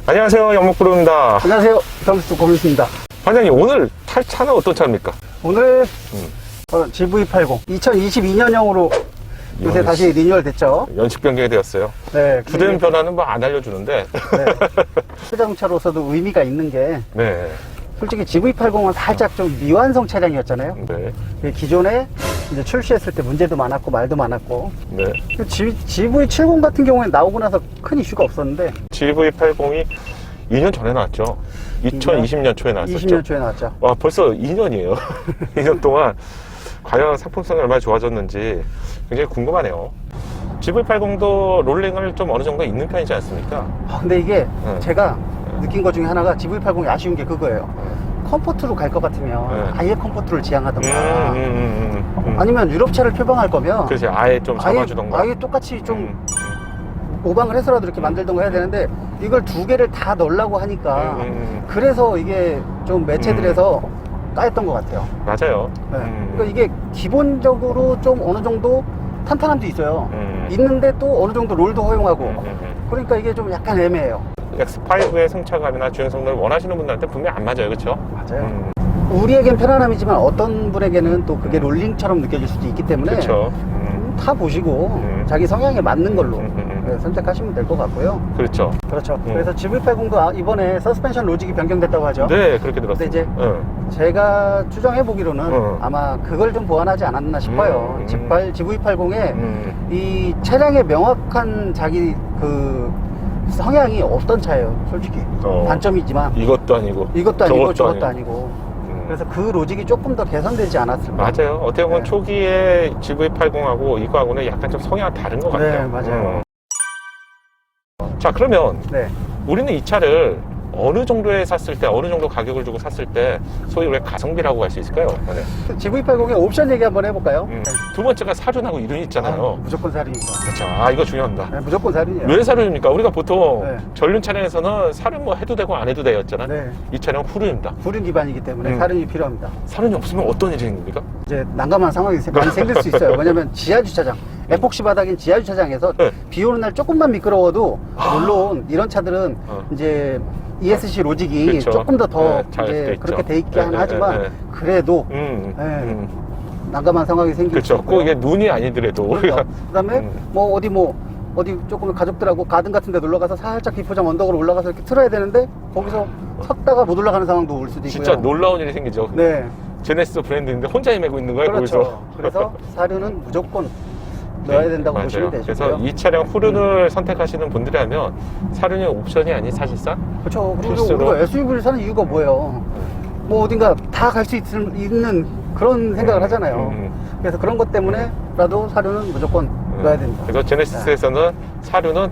안녕하세요, 연목프로입니다. 안녕하세요, 서비스 고민수입니다. 반장님, 오늘 탈 차는 어떤 차입니까? 오늘 GV80 2022년형으로 요새 다시 리뉴얼 됐죠. 연식 변경이 되었어요. 네, 주된 변화는 뭐 안 알려주는데. 네. 자동차로서도 의미가 있는 게 네. 솔직히 GV80은 살짝 좀 미완성 차량이었잖아요. 네. 기존에 이제 출시했을 때 문제도 많았고 말도 많았고. 네. GV70 같은 경우에는 나오고 나서 큰 이슈가 없었는데 GV80이 2년 전에 나왔죠. 2020년 초에 나왔었죠. 20년 초에 나왔죠. 와, 벌써 2년이에요. 2년 동안 과연 상품성이 얼마나 좋아졌는지 굉장히 궁금하네요. GV80도 롤링을 좀 어느 정도 있는 편이지 않습니까? 근데 이게 네. 제가 느낀 것 중에 하나가 GV80이 아쉬운 게 그거예요. 컴포트로 갈 것 같으면 네. 아예 컴포트를 지향하던가 음. 아니면 유럽차를 표방할 거면 그렇지, 아예 좀 잡아주던가. 아예 똑같이 좀 모방을 해서라도 이렇게 만들던가 해야 되는데 이걸 두 개를 다 넣으려고 하니까 그래서 이게 좀 매체들에서 까였던 것 같아요. 맞아요. 네. 그러니까 이게 기본적으로 좀 어느 정도 탄탄함도 있어요. 있는데 또 어느 정도 롤도 허용하고 그러니까 이게 좀 약간 애매해요. X5의 승차감이나 주행 성능을 원하시는 분들한테 분명히 안 맞아요, 그렇죠? 맞아요. 우리에겐 편안함이지만 어떤 분에게는 또 그게 롤링처럼 느껴질 수도 있기 때문에 그렇죠. 타 보시고 자기 성향에 맞는 걸로 선택하시면 될 것 같고요. 그렇죠. 그렇죠. 그래서 GV80도 이번에 서스펜션 로직이 변경됐다고 하죠. 네, 그렇게 들었어요. 근데 이제 제가 추정해 보기로는 아마 그걸 좀 보완하지 않았나 싶어요. GV80에 이 차량의 명확한 자기 그 성향이 어떤 차예요, 솔직히. 단점이지만 이것도 아니고 저것도 아니고. 그래서 그 로직이 조금 더 개선되지 않았을까. 맞아요. 어떻게 보면 네. 초기에 GV80하고 이거하고는 약간 좀 성향이 다른 것 같아요. 네, 맞아요. 자, 그러면 네. 우리는 이 차를 어느 정도에 샀을 때, 어느 정도 가격을 주고 샀을 때 소위 우리가 가성비라고 할 수 있을까요? 네. GV80의 옵션 얘기 한번 해볼까요? 두 번째가 사륜하고 이륜이 있잖아요. 무조건 사륜이죠. 그렇죠. 이거 중요합니다. 네, 무조건 사륜이에요. 왜 사륜입니까? 우리가 보통 네. 전륜 차량에서는 사륜 뭐 해도 되고 안 해도 되었잖아요. 네. 이 차량은 후륜입니다. 후륜 기반이기 때문에 사륜이 필요합니다. 사륜이 없으면 어떤 일이 생깁니까? 이제 난감한 상황이 많이 생길 수 있어요. 왜냐면 지하주차장, 에폭시 바닥인 지하주차장에서 네. 비 오는 날 조금만 미끄러워도 물론 이런 차들은 이제 ESC 로직이 그렇죠. 조금 더 잘 이제 돼 있죠. 그렇게 돼 있긴 네, 하지만 네. 그래도 난감한 상황이 생길 수 그렇죠. 있고요. 꼭 이게 눈이 아니더라도 우리가 그다음에 어디 조금 가족들하고 가든 같은 데 놀러 가서 살짝 비포장 언덕으로 올라가서 이렇게 틀어야 되는데 거기서 섰다가 못 올라가는 상황도 올 수도 있고요. 진짜 놀라운 일이 생기죠. 네. 제네시스 브랜드인데 혼자 헤매고 있는 거예요, 그렇죠. 거기서. 그래서 사륜은 무조건 넣어야 된다고 맞아요. 보시면 되시고요. 그래서 이 차량 후륜을 선택하시는 분들이라면 사륜이 옵션이 아닌 사실상 그렇죠. 그리고 필수로. 우리가 SUV를 사는 이유가 뭐예요? 뭐 어딘가 다 갈 수 있는 그런 생각을 하잖아요. 그래서 그런 것 때문에라도 사륜은 무조건 넣어야 됩니다. 그래서 제네시스에서는 사륜은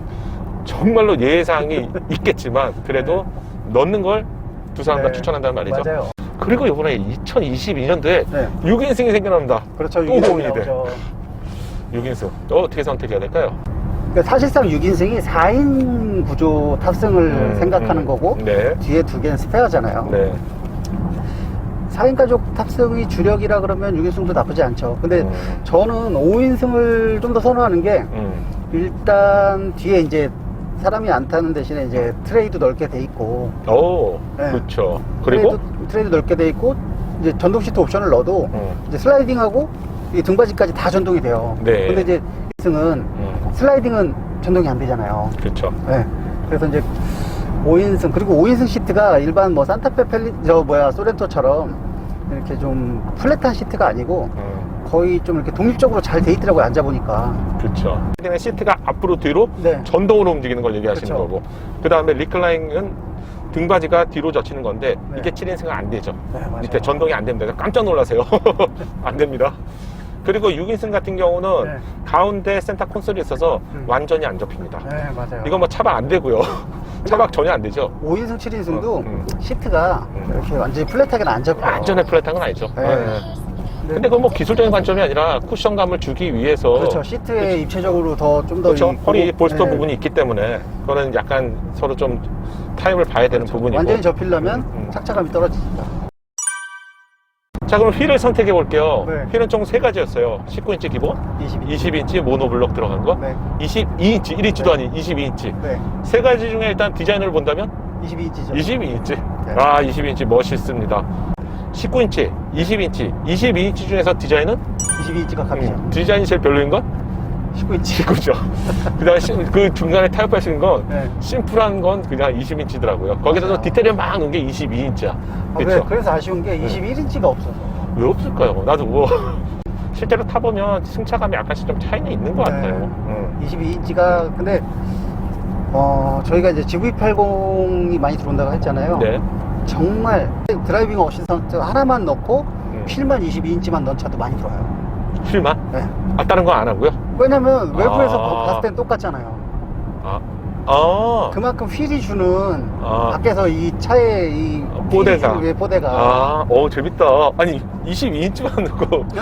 정말로 예상이 있겠지만 그래도 넣는 걸 두 사람 다 네. 추천한다는 말이죠. 맞아요. 그리고 이번에 2022년도에 네. 6인승이 생겨납니다. 그렇죠. 또 6인승이 고민이 돼. 나오죠. 6인승. 어떻게 선택해야 될까요? 그러니까 사실상 6인승이 4인 구조 탑승을 생각하는 거고 네. 뒤에 두 개는 스페어잖아요. 네. 4인 가족 탑승이 주력이라 그러면 6인승도 나쁘지 않죠. 근데 저는 5인승을 좀 더 선호하는 게 일단 뒤에 이제 사람이 안 타는 대신에 이제 트레이도 넓게 돼 있고 오, 네. 그렇죠. 그리고 트레이도 넓게 돼 있고 이제 전동 시트 옵션을 넣어도 이제 슬라이딩하고 이 등받이까지 다 전동이 돼요. 네. 근데 이제 2인승은 슬라이딩은 전동이 안 되잖아요. 그렇죠. 네. 그래서 이제 5인승 그리고 5인승 시트가 일반 뭐 산타페 소렌토처럼 이렇게 좀 플랫한 시트가 아니고 거의 좀 이렇게 독립적으로 잘 돼 있더라고요, 앉아보니까. 그렇죠. 시트가 앞으로 뒤로 네. 전동으로 움직이는 걸 얘기하시는 그쵸. 거고, 그 다음에 리클라인은 등받이가 뒤로 젖히는 건데 네. 이게 7인승은 안 되죠. 네, 맞아요. 밑에 전동이 안 됩니다. 깜짝 놀라세요. 안 됩니다. 그리고 6인승 같은 경우는 네. 가운데 센터 콘솔이 있어서 완전히 안 접힙니다. 네, 맞아요. 이건 뭐 차박 안 되고요. 차박 전혀 안 되죠. 5인승, 7인승도 시트가 이렇게 완전히 플랫하게는 안 잡혀요. 완전히 플랫한 건 아니죠. 네. 네. 근데 그건 뭐 기술적인 관점이 아니라 쿠션감을 주기 위해서 그렇죠. 시트에 입체적으로 더 좀 더 그렇죠. 허리 볼스터 부분이 있기 때문에 그거는 약간 서로 좀 타임을 봐야 되는 부분이고. 완전히 접히려면 착차감이 떨어집니다. 자, 그럼 휠을 선택해 볼게요. 네. 휠은 총 3가지였어요. 19인치 기본, 20인치 모노블럭 들어간 거, 네. 22인치, 1인치도 아닌 22인치. 네. 3가지 중에 일단 디자인을 본다면 22인치죠. 22인치? 네. 아, 22인치 멋있습니다. 19인치, 20인치, 22인치 중에서 디자인은? 22인치가 값이죠. 디자인이 제일 별로인 건? 19인치. 그죠. 그다음 그 중간에 타협할 수 있는 건 네. 심플한 건 그냥 20인치더라고요. 거기서도 맞아요. 디테일을 막 넣은 게 22인치야. 아, 그렇죠. 그래서 아쉬운 게 21인치가 없어서. 왜 없을까요? 나도 뭐 실제로 타보면 승차감이 약간씩 좀 차이는 있는 것 같아요. 22인치가 근데 저희가 이제 GV80이 많이 들어온다고 했잖아요. 네. 정말 드라이빙 어시스턴트 하나만 넣고 휠만 22인치만 넣은 차도 많이 들어와요. 휠만? 네. 아, 다른 거 안 하고요? 왜냐면 외부에서 아. 봤을 땐 똑같잖아요. 아, 그만큼 휠이 주는 아. 밖에서 이 차의 이 뽀대가. 휠이 주는 뽀대가. 아, 재밌다. 아니, 22인치만 넣고. 네.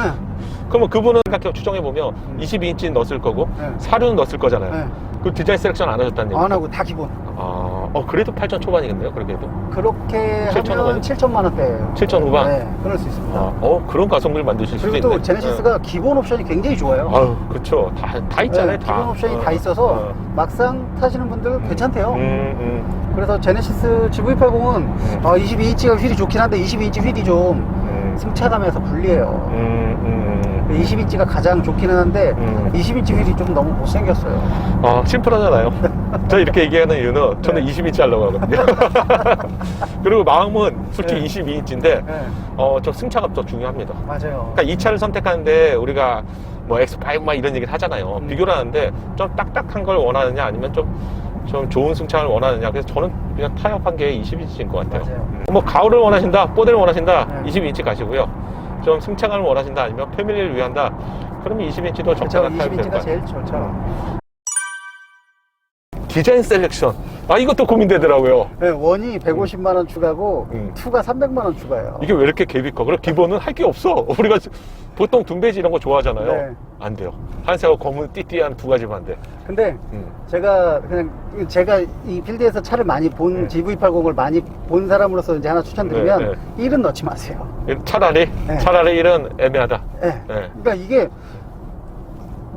그러면 그분은 생각해 추정해보면 22인치 넣었을 거고, 네. 사륜 넣었을 거잖아요. 네. 그 디자인 셀렉션 안 하셨다는 얘기. 안 하고 다 기본. 그래도 8천 초반이겠네요, 그렇게도. 그렇게 7,000 하면 후반? 7천만 원대예요. 7천 후반? 네, 그럴 수 있습니다. 그런 가성비를 만드실 수도 그리고 있네. 또 제네시스가 기본 옵션이 굉장히 좋아요. 아유, 그쵸. 다 있잖아요, 네, 다. 기본 옵션이 다 있어서 막상 타시는 분들 괜찮대요. 그래서 제네시스 GV80은 22인치가 휠이 좋긴 한데 22인치 휠이 좀 승차감에서 불리해요. 20인치가 가장 좋기는 한데 20인치 휠이 좀 너무 못생겼어요. 심플하잖아요. 저 이렇게 얘기하는 이유는 저는 네. 20인치 하려고 하거든요. 그리고 마음은 솔직히 네. 22인치인데 네, 저 승차감 더 중요합니다. 맞아요. 그러니까 이 차를 선택하는데 우리가 뭐 X5 막 이런 얘기를 하잖아요. 비교를 하는데 좀 딱딱한 걸 원하느냐 아니면 좀 좋은 승차감을 원하느냐. 그래서 저는 그냥 타협한 게 20인치인 것 같아요. 맞아요. 뭐 가을을 원하신다, 뽀대를 원하신다, 네. 22인치 가시고요. 좀 승차감을 원하신다 아니면 패밀리를 위한다, 그러면 20인치도 그렇죠. 적당한 타협이 될 것 20인치가 같아요. 제일 좋죠. 디자인 셀렉션. 이것도 고민되더라고요. 네, 원이 150만 원 추가고 투가 300만 원 추가예요. 이게 왜 이렇게 갭이 커? 그리고 기본은 할 게 없어. 우리가 보통 둔베지 이런 거 좋아하잖아요. 네. 안 돼요. 한색하고 검은 띠띠한 두 가지만 돼. 근데 제가 이 필드에서 차를 많이 본 GV80을 많이 본 사람으로서 이제 하나 추천드리면 네, 1은 넣지 마세요. 차라리 네. 1은 애매하다. 네. 네. 그러니까 이게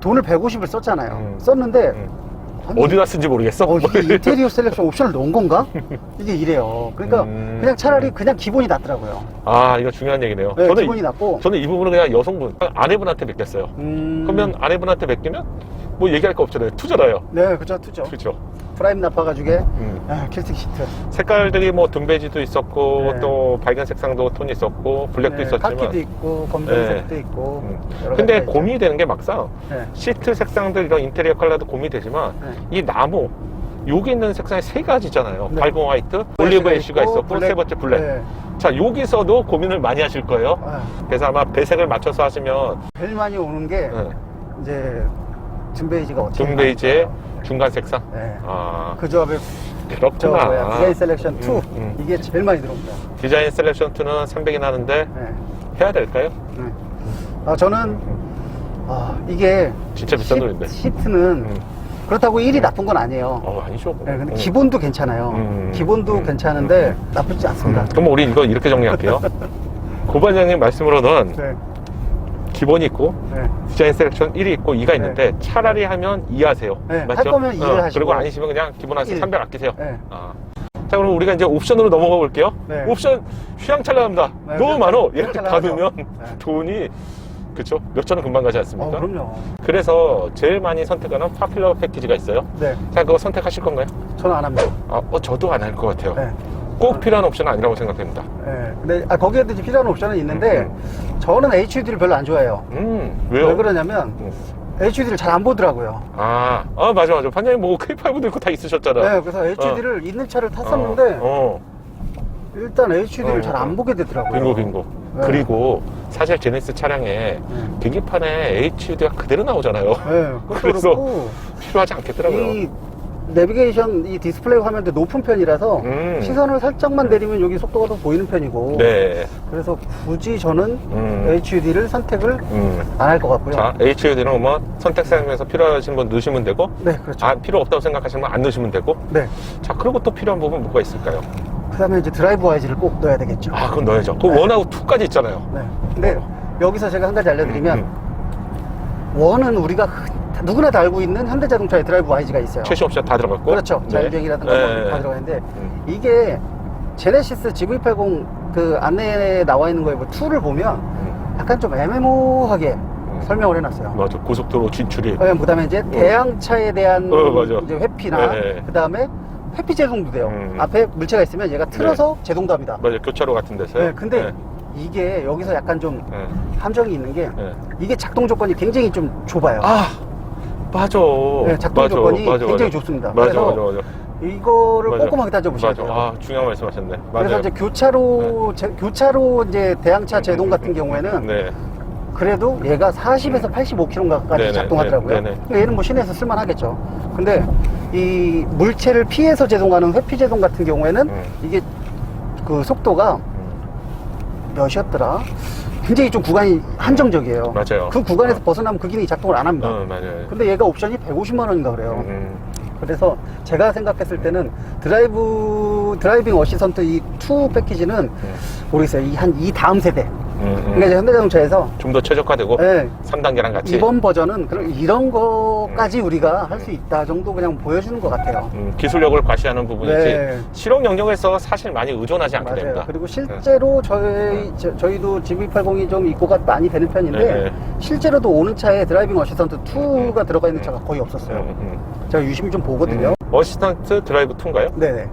돈을 150을 썼잖아요. 썼는데 어디다 쓴지 모르겠어. 이게 인테리어 셀렉션 옵션을 넣은 건가? 이게 이래요. 그러니까 그냥 차라리 그냥 기본이 낫더라고요. 이거 중요한 얘기네요. 네, 기본이 낫고. 저는 이 부분은 그냥 여성분, 아내분한테 맡겼어요. 그러면 아내분한테 맡기면 뭐 얘기할 거 없잖아요. 투잖아요. 네, 그죠, 투죠. 그렇죠. 프라임 나파 가죽에 킬팅 시트. 색깔들이 뭐 둔베지도 있었고 네. 또 밝은 색상도 톤이 있었고 블랙도 네, 있었지만 카키도 있고 검정색도 있고. 여러 근데 가지가 있죠. 고민이 되는 게 막상 네. 시트 색상들 이런 인테리어 컬러도 고민이 되지만 네. 이 나무 여기 있는 색상이 세 가지잖아요. 네. 밝은 화이트, 올리브 애쉬가 있고, 있었고 세 번째 블랙. 네. 자, 여기서도 고민을 많이 하실 거예요. 아, 그래서 아마 배색을 맞춰서 하시면 제일 많이 오는 게 이제 둔베이지가 어떻게 둔베이지의 중간 색상. 네. 그 조합에 그렇구나. 디자인 셀렉션 2 이게 제일 많이 들어옵니다. 디자인 셀렉션 2는 300이 나는데 네. 해야 될까요? 네. 저는 이게 진짜 비싼 돈인데. 시트는 그렇다고 1이 나쁜 건 아니에요. 아니죠. 네, 근데 기본도 괜찮아요. 기본도 괜찮은데 나쁘지 않습니다. 그럼 우리 이거 이렇게 정리할게요. 고반장님 말씀으로는 네. 기본이 있고 네. 디자인 셀렉션 1이 있고 2가 있는데 차라리 하면 2 하세요. 네, 맞죠? 할 거면 2를 하시고. 그리고 아니시면 그냥 기본 하세요. 1. 300 아끼세요. 네. 자, 그럼 우리가 이제 옵션으로 넘어가 볼게요. 네. 옵션 휘황찬란합니다. 네, 너무 많어. 얘를 휘황찬란하죠. 받으면 네. 돈이 그쵸? 몇천 원 금방 가지 않습니까? 그럼요. 그래서 제일 많이 선택하는 파퓰러 패키지가 있어요. 네. 자, 그거 선택하실 건가요? 저는 안 합니다. 저도 안 할 것 같아요. 네. 꼭 필요한 옵션은 아니라고 생각합니다. 네. 근데 거기에도 이제 필요한 옵션은 있는데 저는 HUD를 별로 안 좋아해요. 왜요? 왜 그러냐면 HUD를 잘 안 보더라고요. 맞아. 반장님 뭐 K5도 있고 다 있으셨잖아. 네, 그래서 HUD를 있는 차를 탔었는데 일단 HUD를 잘 안 보게 되더라고요. 빙고. 네. 그리고 사실 제네시스 차량에 계기판에 HUD가 그대로 나오잖아요. 네, 그것도 그래서 그렇고 필요하지 않겠더라고요. 이 내비게이션 이 디스플레이 화면도 높은 편이라서 시선을 살짝만 내리면 여기 속도가 더 보이는 편이고 네. 그래서 굳이 저는 HUD를 선택을 안 할 것 같고요. 자, HUD는 뭐 선택사항에서 필요하신 분 넣으시면 되고 네, 그렇죠. 필요 없다고 생각하시는 분 안 넣으시면 되고 네. 자, 그리고 또 필요한 부분 뭐가 있을까요? 그 다음에 이제 드라이브 와이즈를 꼭 넣어야 되겠죠. 그건 넣어야죠. 그 원하고 2까지 있잖아요. 네. 근데 여기서 제가 한 가지 알려드리면 원은 우리가 누구나 다 알고 있는 현대자동차의 드라이브 YG가 있어요. 최신 옵션 다 들어갔고. 그렇죠. 자율주행이라든가 네. 다 들어가 있는데 이게 제네시스 GV80 그 안내에 나와 있는 거에 뭐 2를 보면 약간 좀 애매모호하게 설명을 해놨어요. 맞아. 고속도로 진출이. 그다음에 이제 대항차에 대한 맞아. 이제 회피나 네. 그다음에 회피 제동도 돼요. 앞에 물체가 있으면 얘가 틀어서 제동도 합니다. 맞아. 교차로 같은 데서. 네, 근데 이게 여기서 약간 좀 네. 함정이 있는 게 네. 이게 작동 조건이 굉장히 좀 좁아요. 아, 맞아. 네, 작동 맞아. 조건이 맞아. 굉장히 맞아. 좁습니다. 맞아. 그래서 맞아. 이거를 맞아. 꼼꼼하게 따져보셔야 맞아. 돼요. 아, 중요한 말씀하셨네. 맞아요. 그래서 이제 교차로 이제 대항차 제동 같은 경우에는 네. 그래도 얘가 40에서 85km까지 네네, 작동하더라고요. 네네. 그러니까 얘는 뭐 시내에서 쓸만하겠죠. 근데 이 물체를 피해서 제동하는 회피 제동 같은 경우에는 이게 그 속도가 몇이었더라? 굉장히 좀 구간이 한정적이에요. 맞아요. 그 구간에서 벗어나면 그 기능이 작동을 안 합니다. 맞아요. 근데 얘가 옵션이 150만 원인가 그래요. 그래서 제가 생각했을 때는 드라이빙 어시스턴트 이 2 패키지는 모르겠어요. 이 다음 세대. 그러니까 이제 현대자동차에서 좀 더 최적화되고 네, 3단계랑 같이 이번 버전은 그럼 이런 거까지 우리가 할 수 있다 정도 그냥 보여주는 것 같아요. 기술력을 과시하는 부분이지 네. 실용 영역에서 사실 많이 의존하지 않게 맞아요. 됩니다. 그리고 실제로 저희도 GV80이 좀 입고가 많이 되는 편인데 네. 실제로도 오는 차에 드라이빙 어시스턴트 2가 들어가 있는 차가 거의 없었어요. 제가 유심히 좀 보거든요. 어시스턴트 드라이브 2인가요? 네네.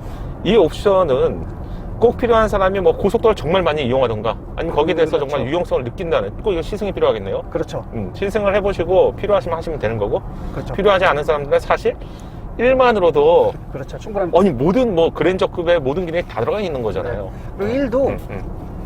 이 옵션은 꼭 필요한 사람이 뭐 고속도로를 정말 많이 이용하던가 아니면 거기에 대해서 그렇죠. 정말 유용성을 느낀다는 꼭 이거 시승이 필요하겠네요. 그렇죠. 시승을 해보시고 필요하시면 하시면 되는 거고 그렇죠. 필요하지 않은 사람들은 사실 1만으로도 그렇죠. 충분합니다. 아니 모든 뭐 그랜저급의 모든 기능이 다 들어가 있는 거잖아요. 그리고 1도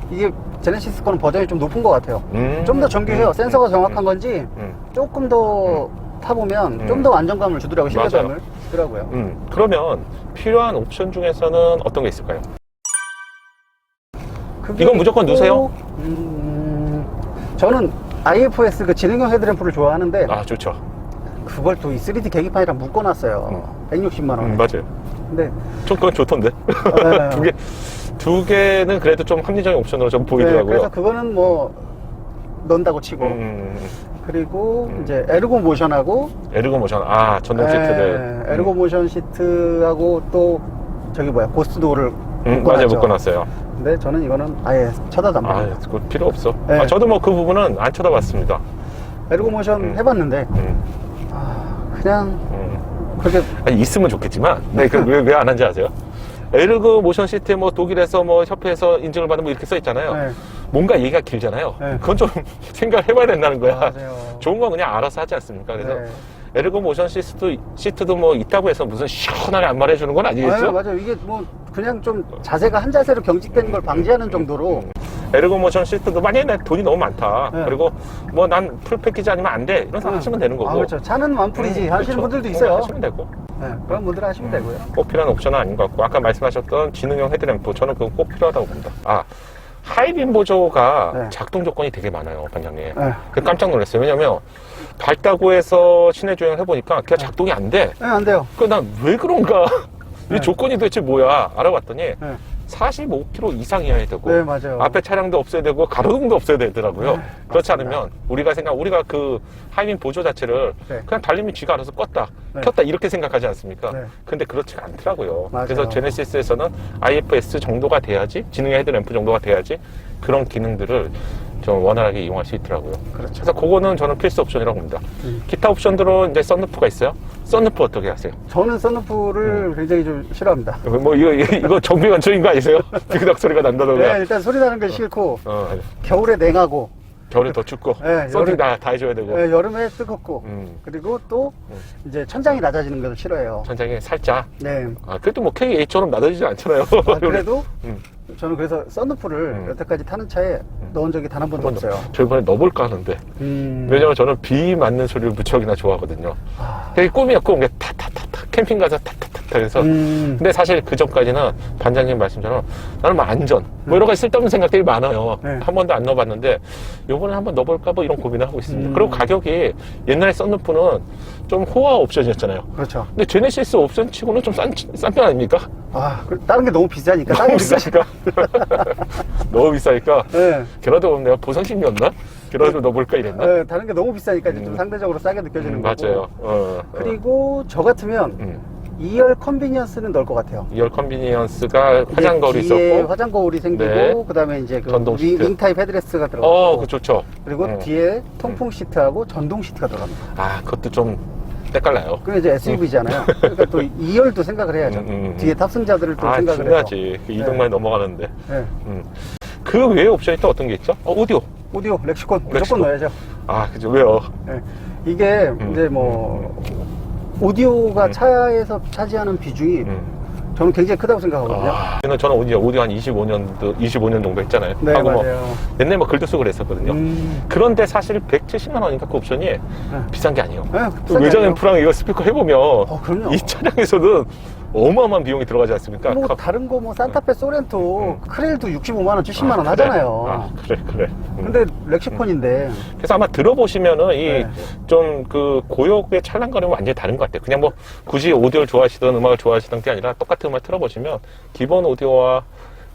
이게 제네시스 거는 버전이 좀 높은 것 같아요. 음. 좀 더 정교해요. 센서가 정확한 건지 조금 더 타보면 좀 더 안정감을 주더라고요. 신뢰감을 주더라고요. 그러면 필요한 옵션 중에서는 어떤 게 있을까요? 그게 이건 무조건 넣으세요? 저는 IFS 그 지능형 헤드램프를 좋아하는데 아 좋죠. 그걸 또 이 3D 계기판이랑 묶어놨어요. 160만 원. 맞아요. 근데 저 그건 좋던데. 네. 두 개는 그래도 좀 합리적인 옵션으로 좀 보이더라고요. 그래서 그거는 뭐 넣는다고 치고 그리고 이제 에르고 모션하고 에르고 모션 전동 시트를 에르고 모션 시트하고 또 저기 뭐야 고스트도어를 맞아요 묶어놨어요. 근데 저는 이거는 아예 쳐다도 안 봐요. 그거 필요 없어. 네. 저도 뭐 그 부분은 안 쳐다봤습니다. 에르고 모션 해봤는데 그냥 그렇게 아니, 있으면 좋겠지만 왜 안 한지 아세요? 에르고 모션 시트에 뭐 독일에서 뭐 협회에서 인증을 받은 뭐 이렇게 써 있잖아요. 네. 뭔가 얘기가 길잖아요. 네. 그건 좀 생각을 해봐야 된다는 거야. 맞아요. 좋은 건 그냥 알아서 하지 않습니까? 그래서 네. 에르고 모션 시트도 뭐 있다고 해서 무슨 시원하게 안 말해주는 건 아니겠죠? 맞아요. 이게 뭐 그냥 좀 자세가 한 자세로 경직되는 걸 방지하는 정도로 에르고 모션 시트도 만약에 내 돈이 너무 많다. 네. 그리고 뭐 난 풀 패키지 아니면 안 돼. 이런 사람 하시면 되는 거고. 그렇죠. 차는 완풀이지 하시는 그렇죠. 분들도 있어요. 하시면 되고. 네, 그런 분들은 하시면 되고요. 꼭 필요한 옵션은 아닌 것 같고 아까 말씀하셨던 지능형 헤드램프 저는 그거 꼭 필요하다고 봅니다. 하이빔 보조가 네. 작동 조건이 되게 많아요, 반장님. 네. 그래서 깜짝 놀랐어요. 왜냐면 밝다고 해서 시내 주행을 해보니까 그게 작동이 안 돼. 네, 안 돼요. 난 왜 그런가? 네. 이 조건이 도대체 뭐야? 알아봤더니 네. 45km 이상이어야 되고 네, 맞아요. 앞에 차량도 없어야 되고 가로등도 없어야 되더라고요. 네, 그렇지 않으면 우리가 그 하이빔 보조 자체를 네. 그냥 달리면 쥐가 알아서 껐다 네. 켰다 이렇게 생각하지 않습니까? 네. 근데 그렇지가 않더라고요. 맞아요. 그래서 제네시스에서는 IFS 정도가 돼야지 지능형 헤드램프 정도가 돼야지 그런 기능들을 좀 원활하게 이용할 수 있더라고요. 그렇죠. 그래서 그거는 저는 필수 옵션이라고 봅니다. 기타 옵션들은 이제 썬루프가 있어요. 썬루프 어떻게 하세요? 저는 썬루프를 굉장히 좀 싫어합니다. 뭐 이거 정비 원초인 거 아니세요? 비그닥 소리가 난다던가. 네, 일단 소리 나는 게 싫고 어, 겨울에 냉하고 겨울에 더 춥고 네, 썬팅 다 해줘야 되고 네, 여름에 뜨겁고 그리고 또 음. 이제 천장이 낮아지는 것도 싫어해요. 천장에 살짝 네. 그래도 뭐 KA처럼 낮아지지 않잖아요. 그래도 음. 저는 그래서 썬루프를 여태까지 타는 차에 넣은 적이 단 한 번도 한 번도. 없어요. 저 이번에 넣어볼까 하는데 왜냐면 저는 비 맞는 소리를 무척이나 좋아하거든요. 되게 꿈이었고 이게 타타타타 캠핑 가서 타타타타 해서 근데 사실 그 전까지는 반장님 말씀처럼 나는 뭐 안전 뭐 여러 가지 쓸데없는 생각들이 많아요. 네. 한 번도 안 넣어봤는데 요번에 한번 넣어볼까 뭐 이런 고민을 하고 있습니다. 그리고 가격이 옛날에 썬루프는 좀 호화 옵션이었잖아요. 그렇죠. 근데 제네시스 옵션 치고는 좀 싼 편 아닙니까? 다른 게 너무 비싸니까. 너무 비싸니까. 너무 비싸니까. 네. 게라도 내가 보상심이었나? 그래도 넣어볼까 이랬나? 네, 다른 게 너무 비싸니까 이제 좀 상대적으로 싸게 느껴지는 거고. 맞아요. 그리고 저 같으면 2열 컨비니언스는 넣을 것 같아요. 2열 컨비니언스가 화장 거울이 뒤에 있었고, 화장 거울이 생기고, 네. 그다음에 이제 그 전동 시트. 윙 타입 헤드레스트가 들어가고, 그거 좋죠. 그리고 뒤에 통풍 시트하고 전동 시트가 들어갑니다. 아, 그것도 좀 때깔나요. 그게 이제 SUV잖아요. 그러니까 또 2열도 생각을 해야죠. 뒤에 탑승자들을 또 생각을 중요하지. 해서. 그 이동만이 넘어가는데. 네. 그 외에 옵션이 또 어떤 게 있죠? 오디오. 오디오, 렉시콘 무조건 렉시콘. 넣어야죠. 아, 그죠. 왜요? 네. 이게 이제 뭐 오디오가 차에서 차지하는 비중이 저는 굉장히 크다고 생각하거든요. 저는 오디오 한 25년 정도 했잖아요. 네, 하고 맞아요. 뭐 옛날에 뭐 글도 쓰고 그랬었거든요. 그런데 사실 170만 원인가 그 옵션이 비싼 게 아니에요. 네, 그 외장 아니에요. 앰프랑 이거 스피커 해보면 그럼요. 이 차량에서는 어마어마한 비용이 들어가지 않습니까? 뭐 다른 거 뭐 산타페 소렌토 크레일도 65만 원, 70만 원 그래. 하잖아요. 그래. 근데 렉시콘인데 그래서 아마 들어보시면은 네. 좀 그 고역의 찰랑거림은 완전히 다른 것 같아요. 그냥 뭐 굳이 오디오를 좋아하시던 음악을 좋아하시던 게 아니라 똑같은 음악 틀어보시면 기본 오디오와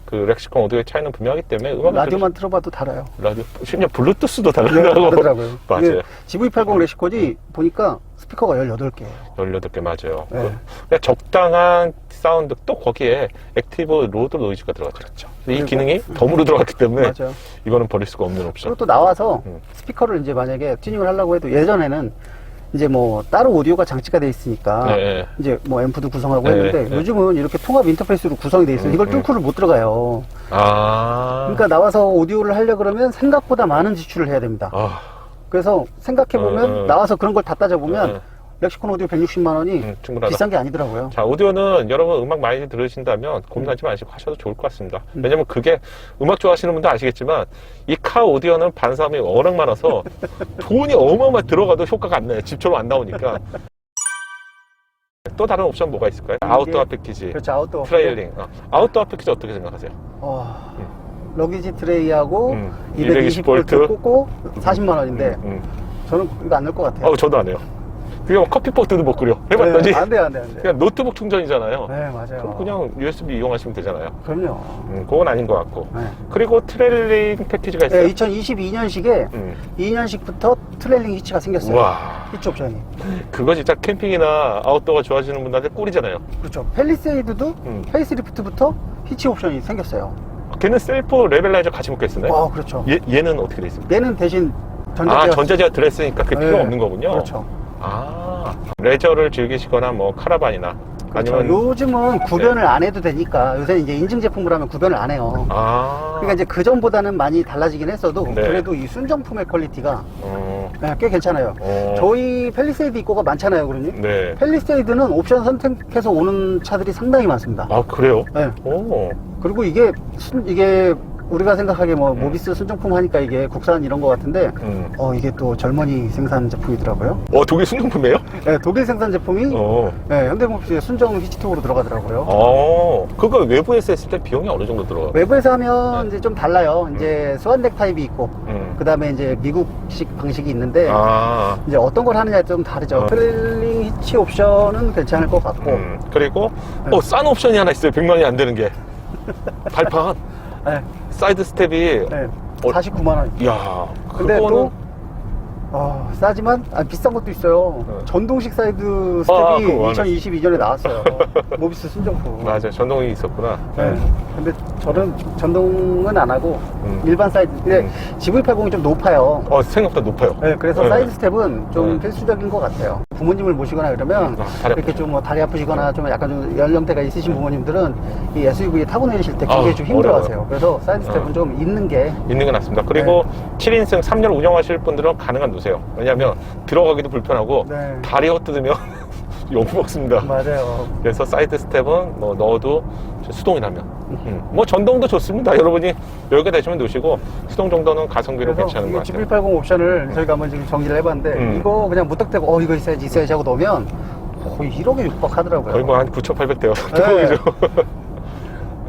그 렉시콘 오디오의 차이는 분명하기 때문에 음악을 라디오만 틀어봐도 달아요. 라디오 심지어 블루투스도 네, 다르더라고. 다르더라고요. 맞아요. GV80 렉시콘이 보니까 스피커가 18개예요. 18개 맞아요. 네. 그냥 적당한 사운드 또 거기에 액티브 로드 노이즈가 들어가죠. 그렇죠. 이 기능이 덤으로 들어갔기 때문에 맞아요. 이거는 버릴 수가 없는 옵션. 그리고 또 나와서 스피커를 이제 만약에 튜닝을 하려고 해도 예전에는 이제 뭐 따로 오디오가 장치가 돼 있으니까 네. 이제 뭐 앰프도 구성하고 네, 했는데 네. 요즘은 이렇게 통합 인터페이스로 구성이 돼 있어요. 이걸 뚫고를 못 들어가요. 그러니까 나와서 오디오를 하려 그러면 생각보다 많은 지출을 해야 됩니다. 그래서 생각해보면 나와서 그런 걸 다 따져보면 렉시콘 오디오 160만 원이 충분하다. 비싼 게 아니더라고요. 자, 오디오는 여러분 음악 많이 들으신다면 고민하지 마시고 하셔도 좋을 것 같습니다. 왜냐면 그게 음악 좋아하시는 분도 아시겠지만 이 카 오디오는 반사음이 워낙 많아서 돈이 어마어마하게 들어가도 효과가 안 나요. 집처럼 안 나오니까. 또 다른 옵션 뭐가 있을까요? 아웃도어 패키지, 그렇죠. 아웃도어. 트레일링. 아웃도어 패키지 어떻게 생각하세요? 러기지 트레이하고 220 220V 꽂고 40만 원인데 저는 이거 안 넣을 것 같아요. 저도 안 해요. 그게 뭐 커피포트도 못 끓여. 해봤더니 네, 안 돼요. 그냥 노트북 충전이잖아요. 네, 맞아요. 그럼 그냥 USB 이용하시면 되잖아요. 그럼요. 그건 아닌 것 같고. 네. 그리고 트레일링 패키지가 있어요. 네, 2022년식에 2년식부터 트레일링 히치가 생겼어요. 와, 히치 옵션이. 그거 진짜 캠핑이나 아웃도어 좋아하시는 분들한테 꿀이잖아요. 그렇죠. 펠리세이드도 페이스리프트부터 히치 옵션이 생겼어요. 걔는 셀프 레벨라이저 같이 묶여있었나요? 그렇죠. 얘는 어떻게 돼 있습니까? 얘는 대신 전자제어. 전자제어 들어있으니까 그게 필요가 없는 거군요. 그렇죠. 레저를 즐기시거나 뭐 카라반이나 그렇죠. 아니면 요즘은 구변을 안 해도 되니까 요새 이제 인증 제품을 하면 구변을 안 해요. 그러니까 이제 그 전보다는 많이 달라지긴 했어도 네. 그래도 이 순정품의 퀄리티가 꽤 괜찮아요. 저희 펠리세이드 입고가 많잖아요, 그러니. 네. 펠리세이드는 옵션 선택해서 오는 차들이 상당히 많습니다. 그래요? 네. 오. 그리고 이게 우리가 생각하기에 뭐 모비스 순정품 하니까 이게 국산 이런 거 같은데 이게 또 젊은이 생산 제품이더라고요. 독일 순정품이에요? 네, 독일 생산 제품이 네, 현대모비스의 순정 히치톡으로 들어가더라고요. 그거 외부에서 했을 때 비용이 어느 정도 들어가요? 외부에서 하면 이제 좀 달라요. 이제 스완덱 타입이 있고 그 다음에 이제 미국식 방식이 있는데 이제 어떤 걸 하느냐에 좀 다르죠. 트레일링 히치 옵션은 괜찮을 것 같고 그리고 싼 옵션이 하나 있어요. 100만 원이 안 되는 게 발판 네. 사이드 스텝이 49만 원. 이야, 근데 그거는 싸지만 비싼 것도 있어요. 전동식 사이드 그거 스텝이 2022년에 나왔어요. 모비스 순정품. 맞아, 전동이 있었구나. 네. 근데 저는 전동은 안 하고 일반 사이드. 근데 GV80이 좀 높아요. 생각보다 높아요. 네, 그래서 사이드 스텝은 좀 필수적인 것 같아요. 부모님을 모시거나 이러면 이렇게 좀 뭐 다리 아프시거나 좀 약간 좀 연령대가 있으신 부모님들은 이 SUV에 타고 내리실 때 굉장히 좀 힘들어하세요. 그래서 사이드 스텝은 좀 있는 게 낫습니다. 그리고 7인승 3열 운영하실 분들은 가능한 놓으세요. 왜냐하면 들어가기도 불편하고 다리 헛뜯으면 욕 먹습니다. 맞아요. 그래서 사이드 스텝은 뭐 넣어도 수동이라면 뭐 전동도 좋습니다. 여러분이 여유가 되시면 놓으시고 수동 정도는 가성비로 괜찮은 것 같아요. GV80 옵션을 저희가 한번 지금 정리를 해봤는데 이거 그냥 무턱대고 이거 있어야지 하고 넣으면 거의 1억에 육박하더라고요. 거의 뭐 한 9,800 돼요. 네.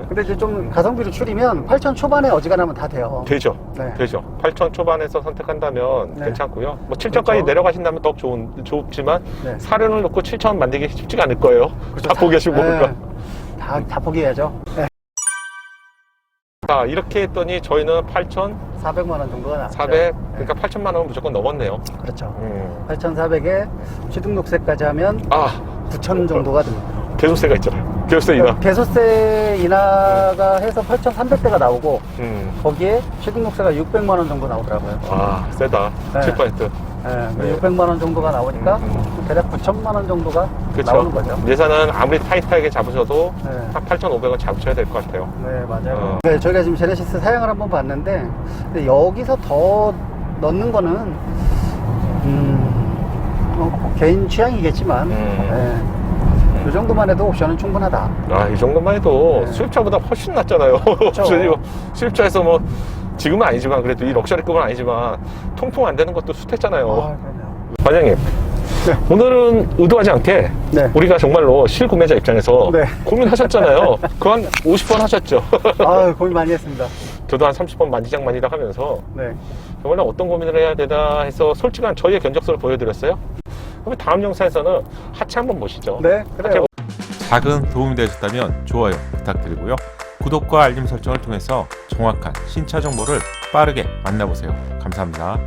근데 이제 좀 가성비로 추리면 8천 초반에 어지간하면 다 돼요. 되죠. 네. 되죠. 8천 초반에서 선택한다면 괜찮고요. 뭐 7천까지 그렇죠. 내려가신다면 더 좋지만 네. 사륜을 놓고 7천 만들기 쉽지가 않을 거예요. 그렇죠. 다 포기하시고 보니까. 다 포기해야죠. 네. 자, 이렇게 했더니 저희는 400만 원 정도가 나왔죠. 400, 그러니까 8천만 원은 무조건 넘었네요. 그렇죠. 8,400에 취등록세까지 하면 아, 9천 정도가 듭니다. 개소세가 있잖아요. 개소세 인하. 개소세 인하가 해서 8,300대가 나오고 거기에 취등록세가 600만 원 정도 나오더라고요. 아, 세다. 네. 7%. 네, 600만 원 정도가 나오니까 대략 9천만 원 정도가 나오는 거죠. 예산은 아무리 타이트하게 잡으셔도 네. 한 8,500원 잡으셔야 될 것 같아요. 네, 맞아요. 네, 저희가 지금 제네시스 사양을 한번 봤는데 근데 여기서 더 넣는 거는 뭐 개인 취향이겠지만 네, 이 정도만 해도 옵션은 충분하다. 아, 이 정도만 해도 네. 수입차보다 훨씬 낫잖아요. 그렇죠. 수입차에서 뭐 지금은 아니지만 그래도 이 럭셔리급은 아니지만 통풍 안 되는 것도 숱했잖아요. 그럼요. 반장님, 네. 오늘은 의도하지 않게 네. 우리가 정말로 실구매자 입장에서 네. 고민하셨잖아요. 그거 한 50번 하셨죠. 아, 고민 많이 했습니다. 저도 한 30번 만지작만이작 하면서 네. 정말 어떤 고민을 해야 되나 해서 솔직한 저희의 견적서를 보여드렸어요. 그럼 다음 영상에서는 하체 한번 보시죠. 네, 그래요. 작은 도움이 되셨다면 좋아요 부탁드리고요. 구독과 알림 설정을 통해서 정확한 신차 정보를 빠르게 만나보세요. 감사합니다.